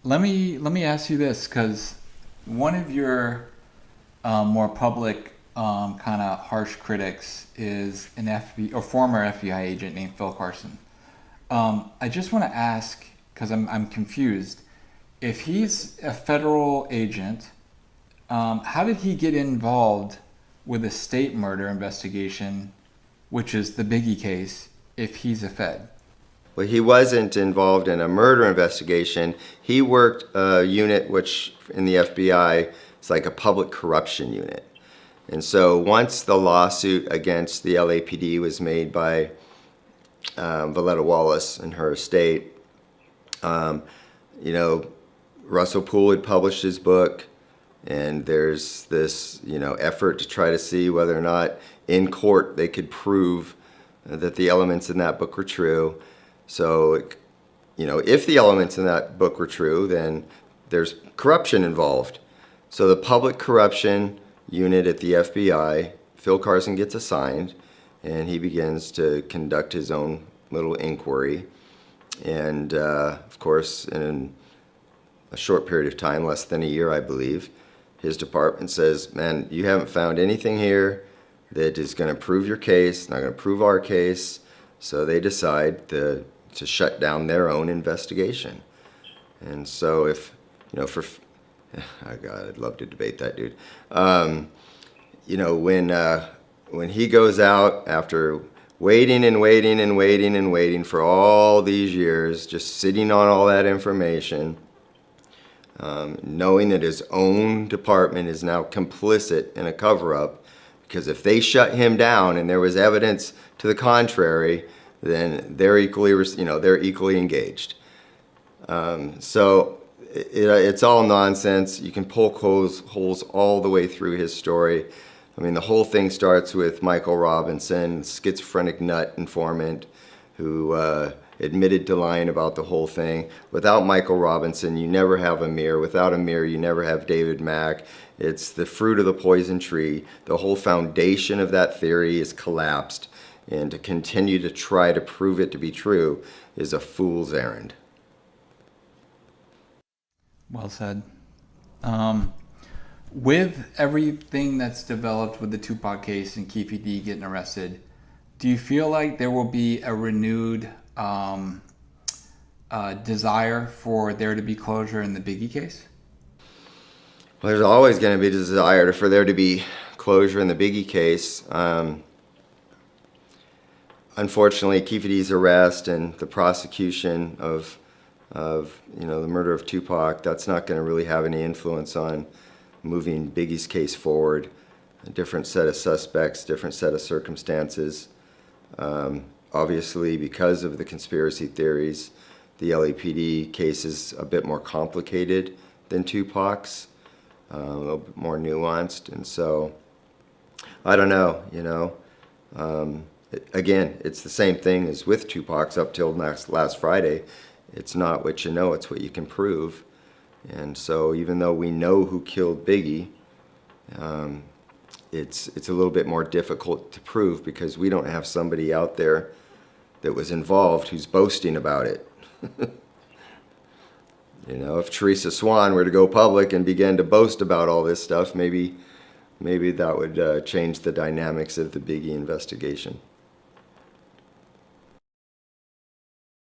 Let me ask you this, because one of your more public kind of harsh critics is an FBI or former FBI agent named Phil Carson. I just want to ask, because I'm confused, if he's a federal agent, how did he get involved with a state murder investigation, which is the Biggie case, if he's a Fed? Well, he wasn't involved in a murder investigation. He worked a unit which in the FBI is like a public corruption unit. And so once the lawsuit against the LAPD was made by Valletta Wallace and her estate, you know, Russell Poole had published his book, and there's this, effort to try to see whether or not in court they could prove that the elements in that book were true. So, if the elements in that book were true, then there's corruption involved. So the public corruption unit at the FBI, Phil Carson gets assigned, and he begins to conduct his own little inquiry. And of course, in a short period of time, less than a year, I believe, his department says, man, you haven't found anything here that is going to prove your case, not going to prove our case. So they decide to shut down their own investigation. And so oh God, I'd love to debate that dude. When he goes out after waiting and waiting and waiting and waiting for all these years, just sitting on all that information, knowing that his own department is now complicit in a cover-up, because if they shut him down and there was evidence to the contrary, then they're equally engaged. So it's all nonsense. You can poke holes all the way through his story. I mean, the whole thing starts with Michael Robinson, schizophrenic nut informant, who admitted to lying about the whole thing. Without Michael Robinson, you never have Amir. Without Amir, you never have David Mack. It's the fruit of the poison tree. The whole foundation of that theory is collapsed, and to continue to try to prove it to be true is a fool's errand. Well said. With everything that's developed with the Tupac case and Keefe D getting arrested, do you feel like there will be a renewed desire for there to be closure in the Biggie case? Well, there's always going to be a desire for there to be closure in the Biggie case. Unfortunately, Keefe D's arrest and the prosecution of the murder of Tupac, that's not going to really have any influence on moving Biggie's case forward. A different set of suspects, different set of circumstances. Obviously, because of the conspiracy theories, the LAPD case is a bit more complicated than Tupac's, a little bit more nuanced, and so I don't know. Again, it's the same thing as with Tupac's up till last Friday. It's not what you know, it's what you can prove. And so even though we know who killed Biggie, it's a little bit more difficult to prove because we don't have somebody out there that was involved who's boasting about it. If Teresa Swan were to go public and begin to boast about all this stuff, maybe that would change the dynamics of the Biggie investigation.